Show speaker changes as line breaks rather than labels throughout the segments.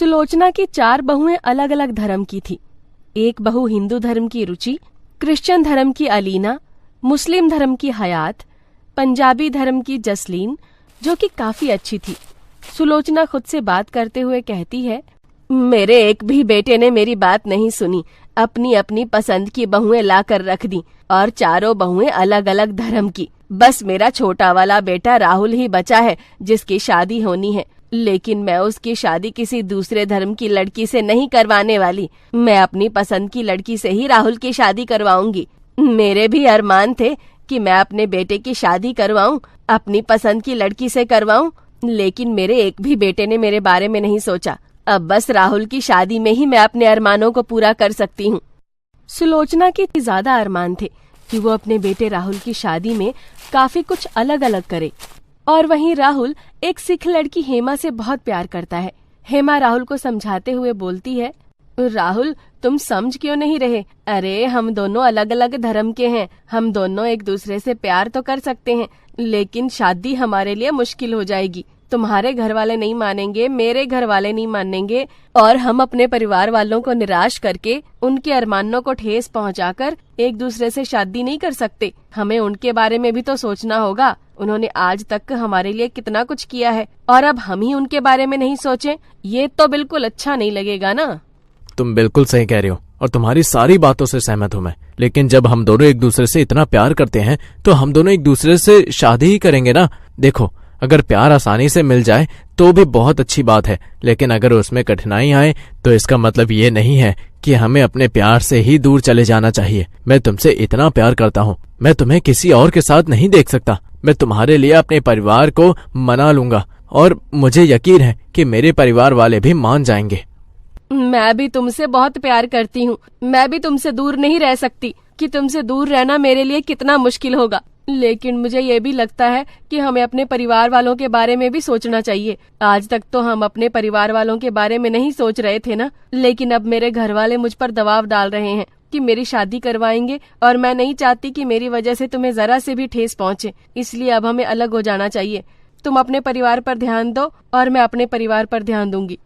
सुलोचना की 4 बहुएं अलग अलग धर्म की थी। एक बहू हिंदू धर्म की रुचि, क्रिश्चियन धर्म की अलीना, मुस्लिम धर्म की हयात, पंजाबी धर्म की जसलीन, जो कि काफी अच्छी थी। सुलोचना खुद से बात करते हुए कहती है, मेरे एक भी बेटे ने मेरी बात नहीं सुनी, अपनी अपनी पसंद की बहुएं ला कर रख दी और चारों बहुएं अलग अलग धर्म की। बस मेरा छोटा वाला बेटा राहुल ही बचा है जिसकी शादी होनी है, लेकिन मैं उसकी शादी किसी दूसरे धर्म की लड़की से नहीं करवाने वाली। मैं अपनी पसंद की लड़की से ही राहुल की शादी करवाऊंगी। मेरे भी अरमान थे कि मैं अपने बेटे की शादी करवाऊं, अपनी पसंद की लड़की से करवाऊं, लेकिन मेरे एक भी बेटे ने मेरे बारे में नहीं सोचा। अब बस राहुल की शादी में ही मैं अपने अरमानों को पूरा कर सकती हूँ। सुलोचना के ज्यादा अरमान थे कि वो अपने बेटे राहुल की शादी में काफी कुछ अलग अलग करे। और वहीं राहुल एक सिख लड़की हेमा से बहुत प्यार करता है। हेमा राहुल को समझाते हुए बोलती है, राहुल तुम समझ क्यों नहीं रहे? अरे हम दोनों अलग अलग धर्म के हैं, हम दोनों एक दूसरे से प्यार तो कर सकते हैं, लेकिन शादी हमारे लिए मुश्किल हो जाएगी। तुम्हारे घर वाले नहीं मानेंगे, मेरे घर वाले नहीं मानेंगे, और हम अपने परिवार वालों को निराश करके उनके अरमानों को ठेस पहुंचाकर एक दूसरे से शादी नहीं कर सकते। हमें उनके बारे में भी तो सोचना होगा। उन्होंने आज तक हमारे लिए कितना कुछ किया है, और अब हम ही उनके बारे में नहीं सोचें, ये तो बिल्कुल अच्छा नहीं लगेगा ना।
तुम बिल्कुल सही कह रही हो और तुम्हारी सारी बातों से सहमत हूँ मैं, लेकिन जब हम दोनों एक दूसरे से इतना प्यार करते हैं तो हम दोनों एक दूसरे से शादी ही करेंगे ना। देखो, अगर प्यार आसानी से मिल जाए तो भी बहुत अच्छी बात है, लेकिन अगर उसमें कठिनाई आए तो इसका मतलब ये नहीं है कि हमें अपने प्यार से ही दूर चले जाना चाहिए। मैं तुमसे इतना प्यार करता हूँ, मैं तुम्हें किसी और के साथ नहीं देख सकता। मैं तुम्हारे लिए अपने परिवार को मना लूंगा और मुझे यकीन है कि मेरे परिवार वाले भी मान जाएंगे।
मैं भी तुमसे बहुत प्यार करती हूँ, मैं भी तुमसे दूर नहीं रह सकती कि तुमसे दूर रहना मेरे लिए कितना मुश्किल होगा। लेकिन मुझे ये भी लगता है कि हमें अपने परिवार वालों के बारे में भी सोचना चाहिए। आज तक तो हम अपने परिवार वालों के बारे में नहीं सोच रहे थे ना, लेकिन अब मेरे घर वाले मुझ पर दबाव डाल रहे हैं कि मेरी शादी करवाएंगे, और मैं नहीं चाहती कि मेरी वजह से तुम्हें जरा से भी ठेस पहुँचे। इसलिए अब हमें अलग हो जाना चाहिए। तुम अपने परिवार पर ध्यान दो और मैं अपने परिवार पर ध्यान दूंगी।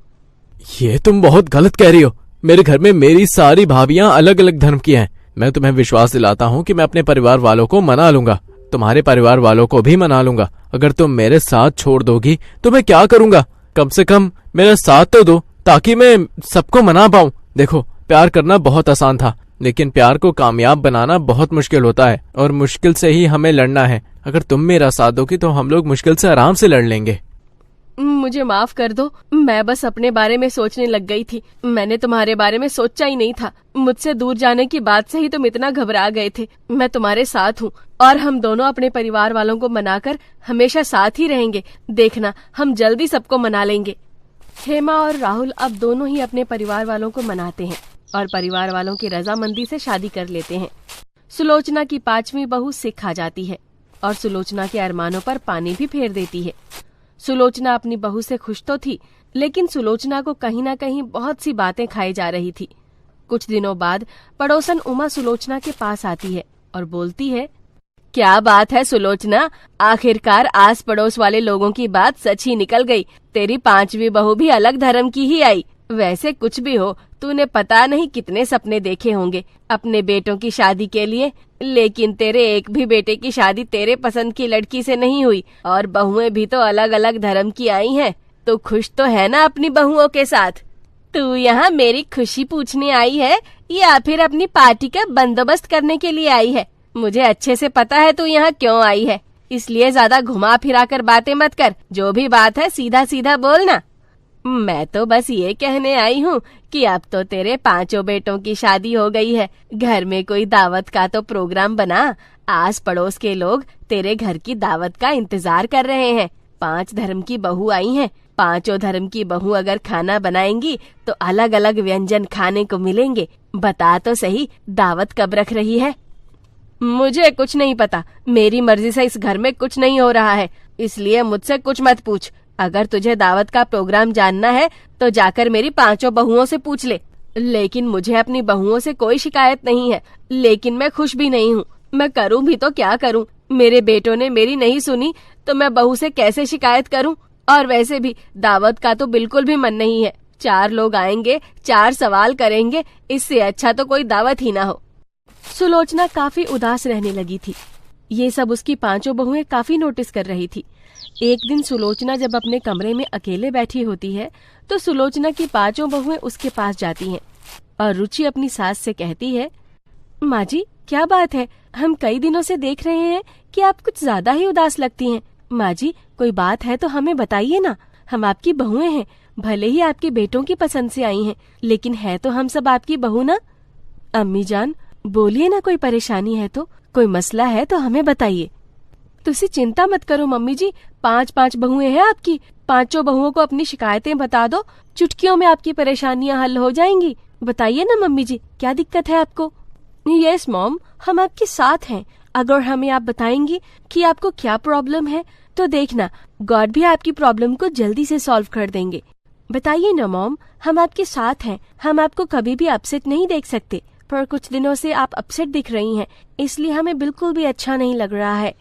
ये तुम बहुत गलत कह रही हो। मेरे घर में मेरी सारी भाभियां अलग अलग धर्म की हैं। मैं तुम्हें विश्वास दिलाता हूँ कि मैं अपने परिवार वालों को मना लूंगा, तुम्हारे परिवार वालों को भी मना लूंगा। अगर तुम मेरे साथ छोड़ दोगी तो मैं क्या करूंगा? कम से कम मेरा साथ तो दो ताकि मैं सबको मना पाऊं। देखो, प्यार करना बहुत आसान था, लेकिन प्यार को कामयाब बनाना बहुत मुश्किल होता है, और मुश्किल से ही हमें लड़ना है। अगर तुम मेरा साथ दोगी तो हम लोग मुश्किल से आराम से लड़ लेंगे।
मुझे माफ कर दो, मैं बस अपने बारे में सोचने लग गई थी। मैंने तुम्हारे बारे में सोचा ही नहीं था। मुझसे दूर जाने की बात से ही तुम इतना घबरा गए थे। मैं तुम्हारे साथ हूँ और हम दोनों अपने परिवार वालों को मनाकर हमेशा साथ ही रहेंगे। देखना, हम जल्दी सबको मना लेंगे। हेमा और राहुल अब दोनों ही अपने परिवार वालों को मनाते हैं और परिवार वालों की रजामंदी से शादी कर लेते हैं। सुलोचना की 5वीं बहू सिख आ जाती है और सुलोचना के अरमानों पर पानी भी फेर देती है। सुलोचना अपनी बहू से खुश तो थी, लेकिन सुलोचना को कहीं न कहीं बहुत सी बातें खाई जा रही थी। कुछ दिनों बाद पड़ोसन उमा सुलोचना के पास आती है और बोलती है, क्या बात है सुलोचना, आखिरकार आस पड़ोस वाले लोगों की बात सच ही निकल गई। तेरी 5वीं बहू भी अलग धर्म की ही आई। वैसे कुछ भी हो, तूने पता नहीं कितने सपने देखे होंगे अपने बेटों की शादी के लिए, लेकिन तेरे एक भी बेटे की शादी तेरे पसंद की लड़की से नहीं हुई, और बहुएं भी तो अलग अलग धर्म की आई हैं। तो खुश तो है ना अपनी बहुओं के साथ? तू यहाँ मेरी खुशी पूछने आई है या फिर अपनी पार्टी का बंदोबस्त करने के लिए आई है? मुझे अच्छे से पता है तू यहाँ क्यों आई है, इसलिए ज्यादा घुमा फिरा कर बातें मत कर। जो भी बात है सीधा सीधा बोलना। मैं तो बस ये कहने आई हूँ कि अब तो तेरे 5 बेटों की शादी हो गई है। घर में कोई दावत का तो प्रोग्राम बना। आस पड़ोस के लोग तेरे घर की दावत का इंतजार कर रहे हैं। 5 धर्म की बहू आई हैं। 5 धर्म की बहू अगर खाना बनाएंगी तो अलग अलग व्यंजन खाने को मिलेंगे। बता तो सही, दावत कब रख रही है? मुझे कुछ नहीं पता। मेरी मर्जी से इस घर में कुछ नहीं हो रहा है, इसलिए मुझसे कुछ मत पूछ। अगर तुझे दावत का प्रोग्राम जानना है तो जाकर मेरी 5 बहुओं से पूछ ले। लेकिन मुझे अपनी बहुओं से कोई शिकायत नहीं है, लेकिन मैं खुश भी नहीं हूँ। मैं करूँ भी तो क्या करूँ? मेरे बेटों ने मेरी नहीं सुनी तो मैं बहू से कैसे शिकायत करूँ? और वैसे भी दावत का तो बिल्कुल भी मन नहीं है। 4 लोग आएंगे, 4 सवाल करेंगे, इससे अच्छा तो कोई दावत ही ना हो। सुलोचना काफी उदास रहने लगी थी। ये सब उसकी 5 बहुएं काफी नोटिस कर रही थी। एक दिन सुलोचना जब अपने कमरे में अकेले बैठी होती है तो सुलोचना की 5 बहुएं उसके पास जाती हैं और रुचि अपनी सास से कहती है, माँ जी क्या बात है, हम कई दिनों से देख रहे हैं कि आप कुछ ज्यादा ही उदास लगती हैं। माँ जी कोई बात है तो हमें बताइए ना, हम आपकी बहुएं हैं, भले ही आपके बेटों की पसंद से आई हैं, लेकिन है तो हम सब आपकी बहू ना। अम्मी जान बोलिए ना, कोई परेशानी है तो, कोई मसला है तो हमें बताइए। तुसी चिंता मत करो मम्मी जी, 5 बहुएं हैं आपकी, 5 बहुओं को अपनी शिकायतें बता दो, चुटकियों में आपकी परेशानियां हल हो जाएंगी। बताइए ना मम्मी जी क्या दिक्कत है आपको। यस मॉम, हम आपके साथ हैं। अगर हमें आप बताएंगी कि आपको क्या प्रॉब्लम है तो देखना गॉड भी आपकी प्रॉब्लम को जल्दी से सॉल्व कर देंगे। बताइए ना मॉम, हम आपके साथ हैं, हम आपको कभी भी अपसेट नहीं देख सकते, पर कुछ दिनों से आप अपसेट दिख रही हैं, इसलिए हमें बिल्कुल भी अच्छा नहीं लग रहा है।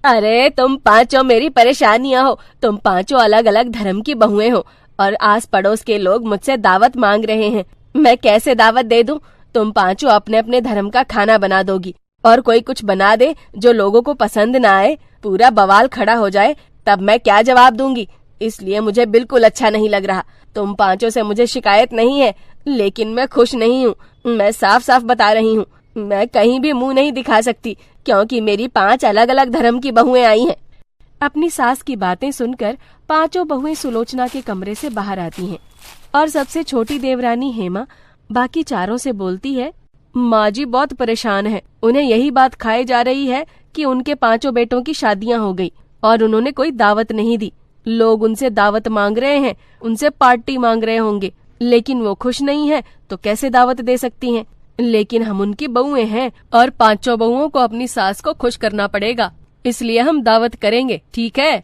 अरे तुम 5 मेरी परेशानियां हो, तुम 5 अलग अलग धर्म की बहुएं हो और आस पड़ोस के लोग मुझसे दावत मांग रहे हैं। मैं कैसे दावत दे दूं? तुम 5 अपने अपने धर्म का खाना बना दोगी और कोई कुछ बना दे जो लोगों को पसंद ना आए, पूरा बवाल खड़ा हो जाए, तब मैं क्या जवाब दूंगी? इसलिए मुझे बिल्कुल अच्छा नहीं लग रहा। तुम 5 से मुझे शिकायत नहीं है, लेकिन मैं खुश नहीं हूँ। मैं साफ साफ बता रही हूँ, मैं कहीं भी मुंह नहीं दिखा सकती क्योंकि मेरी 5 अलग अलग धर्म की बहुएं आई हैं। अपनी सास की बातें सुनकर 5 बहुएं सुलोचना के कमरे से बाहर आती हैं और सबसे छोटी देवरानी हेमा बाकी 4 से बोलती है, माँ जी बहुत परेशान है, उन्हें यही बात खाई जा रही है कि उनके 5 बेटों की शादियां हो गई और उन्होंने कोई दावत नहीं दी। लोग उनसे दावत मांग रहे हैं, उनसे पार्टी मांग रहे होंगे, लेकिन वो खुश नहीं है तो कैसे दावत दे सकती हैं? लेकिन हम उनकी बहुएं हैं और 5 बहुओं को अपनी सास को खुश करना पड़ेगा, इसलिए हम दावत करेंगे, ठीक है?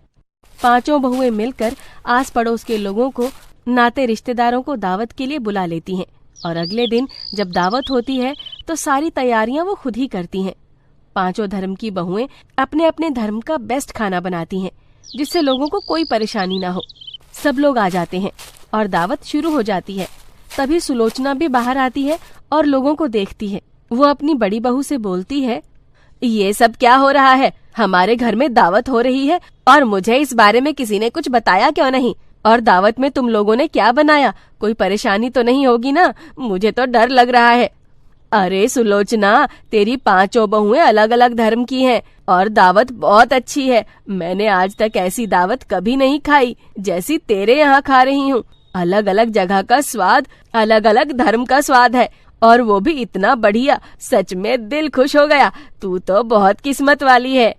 5 बहुएं मिलकर आस पड़ोस के लोगों को, नाते रिश्तेदारों को दावत के लिए बुला लेती हैं और अगले दिन जब दावत होती है तो सारी तैयारियां वो खुद ही करती हैं। 5 धर्म की बहुएं अपने अपने धर्म का बेस्ट खाना बनाती हैं जिससे लोगों को कोई परेशानी ना हो। सब लोग आ जाते हैं और दावत शुरू हो जाती है। तभी सुलोचना भी बाहर आती है और लोगों को देखती है। वो अपनी बड़ी बहू से बोलती है, ये सब क्या हो रहा है? हमारे घर में दावत हो रही है और मुझे इस बारे में किसी ने कुछ बताया क्यों नहीं? और दावत में तुम लोगों ने क्या बनाया? कोई परेशानी तो नहीं होगी ना? मुझे तो डर लग रहा है। अरे सुलोचना, तेरी 5 बहुएं अलग अलग धर्म की हैं और दावत बहुत अच्छी है। मैंने आज तक ऐसी दावत कभी नहीं खाई जैसी तेरे यहाँ खा रही हूँ। अलग अलग जगह का स्वाद, अलग अलग धर्म का स्वाद है और वो भी इतना बढ़िया, सच में दिल खुश हो गया। तू तो बहुत किस्मत वाली है।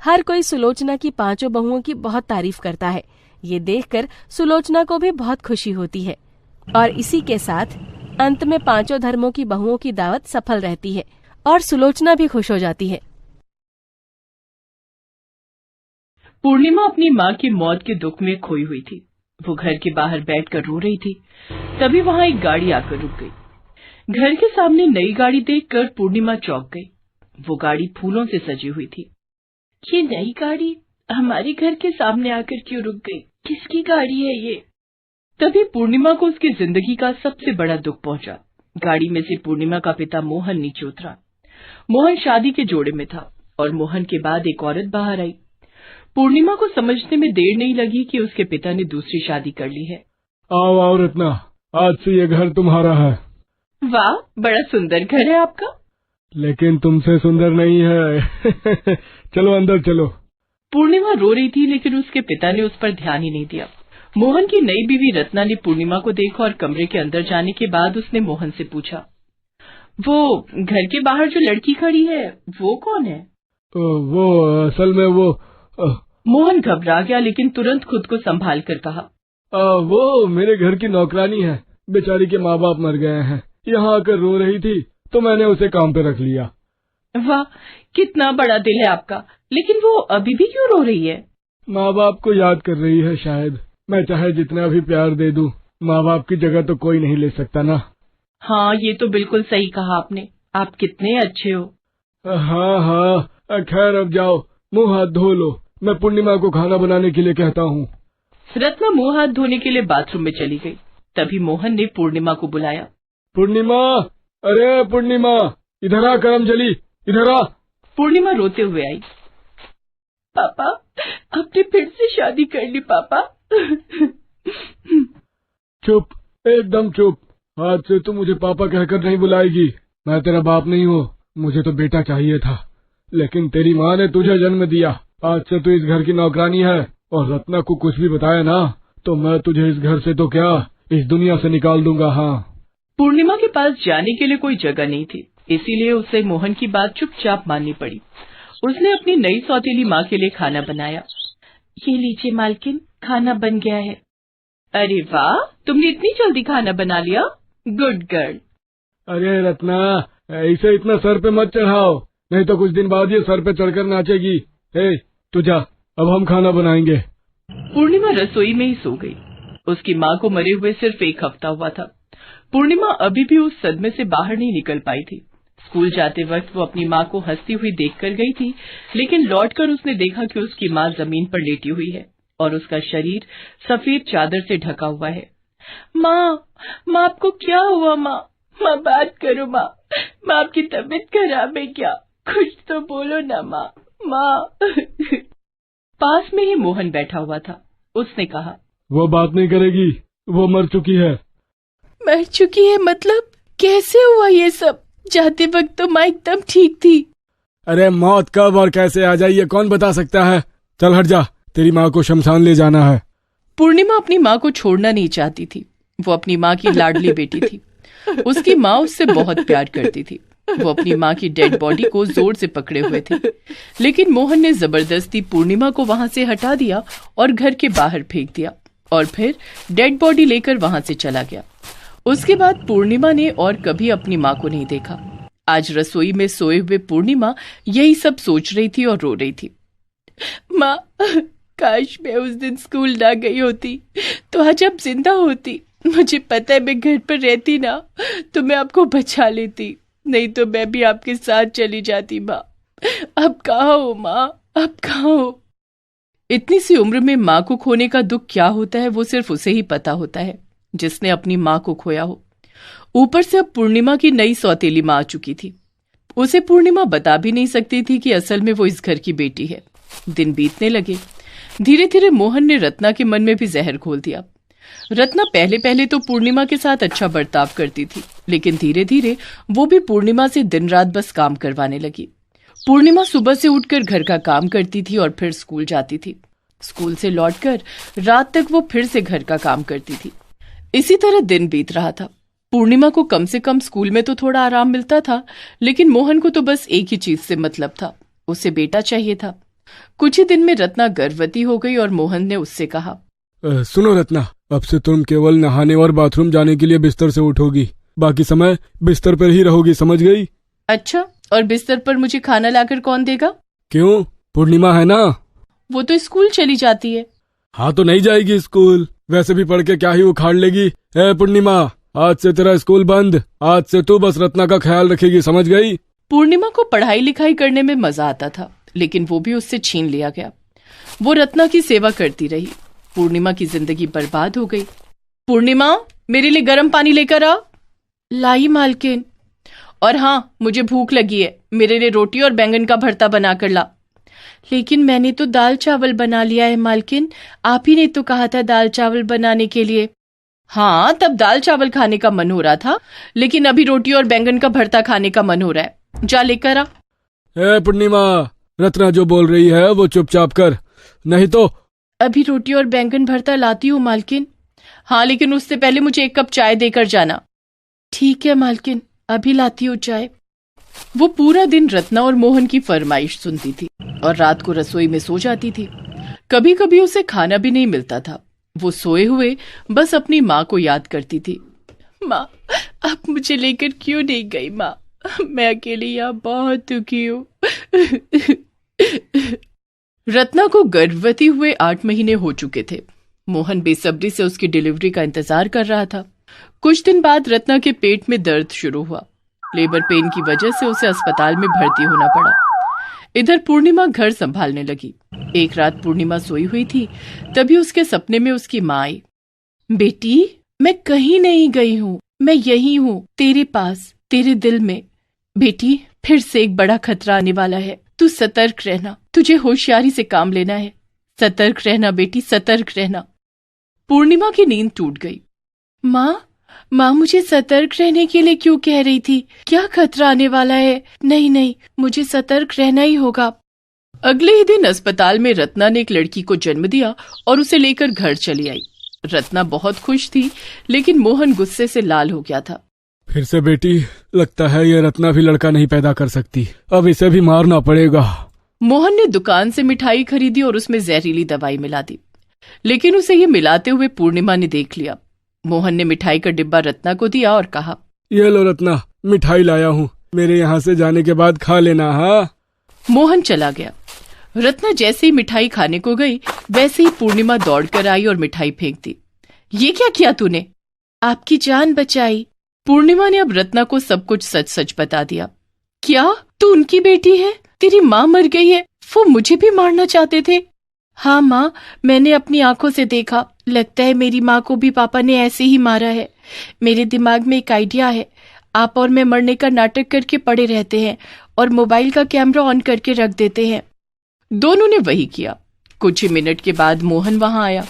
हर कोई सुलोचना की 5 बहुओं की बहुत तारीफ करता है। ये देखकर सुलोचना को भी बहुत खुशी होती है और इसी के साथ अंत में 5 धर्मों की बहुओं की दावत सफल रहती है और सुलोचना भी खुश हो जाती है।
पूर्णिमा अपनी माँ की मौत के दुख में खोई हुई थी। वो घर के बाहर बैठकर रो रही थी। तभी वहाँ एक गाड़ी आकर रुक गई। घर के सामने नई गाड़ी देखकर पूर्णिमा चौंक गई। वो गाड़ी फूलों से सजी हुई थी। ये नई गाड़ी हमारे घर के सामने आकर क्यों रुक गई? किसकी गाड़ी है ये? तभी पूर्णिमा को उसकी जिंदगी का सबसे बड़ा दुख पहुंचा। गाड़ी में से पूर्णिमा का पिता मोहन नीचे उतरा। मोहन शादी के जोड़े में था और मोहन के बाद एक औरत बाहर आई। पूर्णिमा को समझने में देर नहीं लगी कि उसके पिता ने दूसरी शादी कर ली है।
आओ आओ रत्ना, आज से ये घर तुम्हारा है।
वाह, बड़ा सुंदर घर है आपका।
लेकिन तुमसे सुंदर नहीं है। चलो अंदर चलो।
पूर्णिमा रो रही थी लेकिन उसके पिता ने उस पर ध्यान ही नहीं दिया। मोहन की नई बीवी रत्ना ने पूर्णिमा को देखा और कमरे के अंदर जाने के बाद उसने मोहन से पूछा, वो घर के बाहर जो लड़की खड़ी है वो कौन है?
वो असल में वो
मोहन घबरा गया लेकिन तुरंत खुद को संभाल कर कहा,
वो मेरे घर की नौकरानी है। बेचारी के माँ बाप मर गए हैं, यहाँ आकर रो रही थी तो मैंने उसे काम पे रख लिया।
वाह, कितना बड़ा दिल है आपका। लेकिन वो अभी भी क्यों रो रही है?
माँ बाप को याद कर रही है शायद। मैं चाहे जितना भी प्यार दे दूं, माँ बाप की जगह तो कोई नहीं ले सकता ना।
हाँ, ये तो बिल्कुल सही कहा आपने। आप कितने अच्छे हो।
हाँ हाँ, खैर अब जाओ, मुंह हाथ धो लो। मैं पूर्णिमा को खाना बनाने के लिए कहता हूँ।
रत्ना मुंह हाथ धोने के लिए बाथरूम में चली गई। तभी मोहन ने पूर्णिमा को बुलाया।
पूर्णिमा, अरे पूर्णिमा, इधर आ करमजली, इधर आ।
पूर्णिमा रोते हुए आई। पापा, आपने फिर से शादी कर ली पापा।
चुप, एकदम चुप। आज से तू मुझे पापा कहकर नहीं बुलाएगी। मैं तेरा बाप नहीं हूँ, मुझे तो बेटा चाहिए था, लेकिन तेरी माँ ने तुझे जन्म दिया। आज से तू इस घर की नौकरानी है, और रत्ना को कुछ भी बताया ना तो मैं तुझे इस घर से तो क्या, इस दुनिया से निकाल दूंगा। हाँ।
पूर्णिमा के पास जाने के लिए कोई जगह नहीं थी, इसीलिए उसे मोहन की बात चुपचाप माननी पड़ी। उसने अपनी नई सौतेली माँ के लिए खाना बनाया। ये लीजिए मालकिन, खाना बन गया है। अरे वाह, तुमने इतनी जल्दी खाना बना लिया, गुड गर्ल।
अरे रत्ना, ऐसे इतना सर पे मत चढ़ाओ, नहीं तो कुछ दिन बाद ये सर पे चढ़कर नाचेगी। हे, तू जा, अब हम खाना बनाएंगे।
पूर्णिमा रसोई में ही सो गई। उसकी माँ को मरे हुए सिर्फ 1 हफ्ता हुआ था। पूर्णिमा अभी भी उस सदमे से बाहर नहीं निकल पाई थी। स्कूल जाते वक्त वो अपनी माँ को हंसती हुई देखकर गई थी, लेकिन लौटकर उसने देखा कि उसकी माँ जमीन पर लेटी हुई है और उसका शरीर सफेद चादर से ढका हुआ है। माँ, माँ आपको क्या हुआ? माँ, माँ बात करो। माँ, माँ आपकी तबीयत खराब है क्या? कुछ तो बोलो ना माँ। माँ। पास में ही मोहन बैठा हुआ था। उसने कहा,
वो बात नहीं करेगी, वो मर चुकी है।
मर चुकी है मतलब? कैसे हुआ ये सब? जाते वक्त तो माँ एकदम ठीक थी।
अरे मौत कब और कैसे आ जाए ये कौन बता सकता है। चल हट जा, तेरी माँ को शमशान ले जाना है।
पूर्णिमा अपनी माँ को छोड़ना नहीं चाहती थी। वो अपनी माँ की लाडली बेटी थी। उसकी माँ उससे बहुत प्यार करती थी। वो अपनी माँ की डेड बॉडी को जोर से पकड़े हुए थे, लेकिन मोहन ने जबरदस्ती पूर्णिमा को वहां से हटा दिया और घर के बाहर फेंक दिया, और फिर डेड बॉडी लेकर वहां से चला गया। उसके बाद पूर्णिमा ने और कभी अपनी माँ को नहीं देखा। आज रसोई में सोए हुए पूर्णिमा यही सब सोच रही थी और रो रही थी। माँ, काश मैं उस दिन स्कूल ना गई होती तो आज आप जिंदा होती। मुझे पता है मैं घर पर रहती ना तो मैं आपको बचा लेती, नहीं तो मैं भी आपके साथ चली जाती। माँ, अब कहाँ हो माँ, अब कहाँ हो? इतनी सी उम्र में माँ को खोने का दुख क्या होता है वो सिर्फ उसे ही पता होता है जिसने अपनी माँ को खोया हो। ऊपर से अब पूर्णिमा की नई सौतेली माँ आ चुकी थी। उसे पूर्णिमा बता भी नहीं सकती थी कि असल में वो इस घर की बेटी है। दिन बीतने लगे। धीरे धीरे मोहन ने रत्ना के मन में भी जहर घोल दिया। रत्ना पहले पहले तो पूर्णिमा के साथ अच्छा बर्ताव करती थी, लेकिन धीरे धीरे वो भी पूर्णिमा से दिन रात बस काम करवाने लगी। पूर्णिमा सुबह से उठकर घर का काम करती थी और फिर स्कूल जाती थी। स्कूल से लौटकर रात तक वो फिर से घर का काम करती थी। इसी तरह दिन बीत रहा था। पूर्णिमा को कम से कम स्कूल में तो थोड़ा आराम मिलता था, लेकिन मोहन को तो बस एक ही चीज से मतलब था, उसे बेटा चाहिए था। कुछ ही दिन में रत्ना गर्भवती हो गई और मोहन ने उससे कहा,
सुनो रत्ना, अब से तुम केवल नहाने और बाथरूम जाने के लिए बिस्तर से उठोगी, बाकी समय बिस्तर पर ही रहोगी, समझ गई?
अच्छा, और बिस्तर पर मुझे खाना लाकर कौन देगा?
क्यों, पूर्णिमा है ना?
वो तो स्कूल चली जाती है।
हाँ तो नहीं जाएगी स्कूल, वैसे भी पढ़ के क्या ही उखाड़ लेगी। पूर्णिमा, आज से तेरा स्कूल बंद। आज से तू बस रत्ना का ख्याल रखेगी, समझ गई?
पूर्णिमा को पढ़ाई लिखाई करने में मजा आता था, लेकिन वो भी उससे छीन लिया गया। वो रत्ना की सेवा करती रही। पूर्णिमा की जिंदगी बर्बाद हो गई। पूर्णिमा, मेरे लिए गर्म पानी लेकर आ। लाई मालकिन। और हाँ, मुझे भूख लगी है, मेरे लिए रोटी और बैंगन का भरता बनाकर ला। लेकिन मैंने तो दाल चावल बना लिया है मालकिन, आप ही ने तो कहा था दाल चावल बनाने के लिए। हाँ, तब दाल चावल खाने का मन हो रहा था, लेकिन अभी रोटी और बैंगन का भरता खाने का मन हो रहा है। जा लेकर आ।
पूर्णिमा, रत्ना जो बोल रही है वो चुपचाप कर, नहीं तो।
अभी रोटी और बैंगन भरता लाती हूँ मालकिन। हाँ, लेकिन उससे पहले मुझे 1 कप चाय देकर जाना। ठीक है मालकिन, अभी लाती हूँ चाय। वो पूरा दिन रत्ना और मोहन की फरमाइश सुनती थी और रात को रसोई में सो जाती थी। कभी कभी उसे खाना भी नहीं मिलता था। वो सोए हुए बस अपनी माँ को याद करती थी। माँ, आप मुझे लेकर क्यों नहीं गई? माँ, मैं अकेली यहाँ बहुत दुखी हूँ। रत्ना को गर्भवती हुए 8 महीने हो चुके थे। मोहन बेसब्री से उसकी डिलीवरी का इंतजार कर रहा था। कुछ दिन बाद रत्ना के पेट में दर्द शुरू हुआ। लेबर पेन की वजह से उसे अस्पताल में भर्ती होना पड़ा। इधर पूर्णिमा घर संभालने लगी। एक रात पूर्णिमा सोई हुई थी, तभी उसके सपने में उसकी माँ आई। बेटी, मैं कहीं नहीं गई हूँ, मैं यही हूँ, तेरे पास, तेरे दिल में। बेटी, फिर से एक बड़ा खतरा आने वाला है, तू सतर्क रहना, तुझे होशियारी से काम लेना है। सतर्क रहना बेटी, सतर्क रहना। पूर्णिमा की नींद टूट गई। माँ मुझे सतर्क रहने के लिए क्यों कह रही थी? क्या खतरा आने वाला है? नहीं, मुझे सतर्क रहना ही होगा। अगले ही दिन अस्पताल में रत्ना ने एक लड़की को जन्म दिया और उसे लेकर घर चली आई। रत्ना बहुत खुश थी, लेकिन मोहन गुस्से से लाल हो गया था।
फिर से बेटी, लगता है ये रत्ना भी लड़का नहीं पैदा कर सकती, अब इसे भी मारना पड़ेगा।
मोहन ने दुकान से मिठाई खरीदी और उसमें जहरीली दवाई मिला दी, लेकिन उसे ये मिलाते हुए पूर्णिमा ने देख लिया। मोहन ने मिठाई का डिब्बा रत्ना को दिया और कहा,
ये लो रत्ना, मिठाई लाया हूँ, मेरे यहाँ से जाने के बाद खा लेना। हाँ।
मोहन चला गया। रत्ना जैसे ही मिठाई खाने को गई, वैसे ही पूर्णिमा दौड़कर आई और मिठाई फेंक दी। ये क्या किया तूने? आपकी जान बचाई। पूर्णिमा ने अब रत्ना को सब कुछ सच सच बता दिया। क्या तू उनकी बेटी है? तेरी माँ मर गई है, वो मुझे भी मारना चाहते थे। हाँ माँ, मैंने अपनी आंखों से देखा, लगता है मेरी माँ को भी पापा ने ऐसे ही मारा है। मेरे दिमाग में एक आइडिया है, आप और मैं मरने का नाटक करके पड़े रहते हैं और मोबाइल का कैमरा ऑन करके रख देते हैं। दोनों ने वही किया। कुछ ही मिनट के बाद मोहन वहां आया।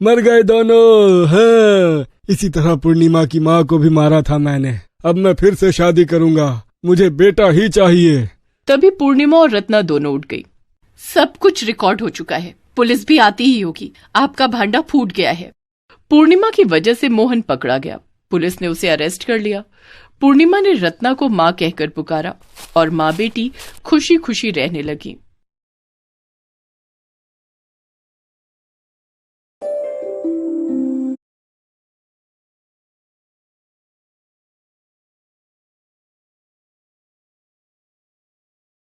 मर गए दोनों। हाँ, इसी तरह पूर्णिमा की माँ को भी मारा था मैंने। अब मैं फिर से शादी करूंगा, मुझे बेटा ही चाहिए।
तभी पूर्णिमा और रत्ना दोनों उठ गई। सब कुछ रिकॉर्ड हो चुका है, पुलिस भी आती ही होगी, आपका भांडा फूट गया है। पूर्णिमा की वजह से मोहन पकड़ा गया। पुलिस ने उसे अरेस्ट कर लिया। पूर्णिमा ने रत्ना को माँ कहकर पुकारा और माँ बेटी खुशी खुशी रहने लगी।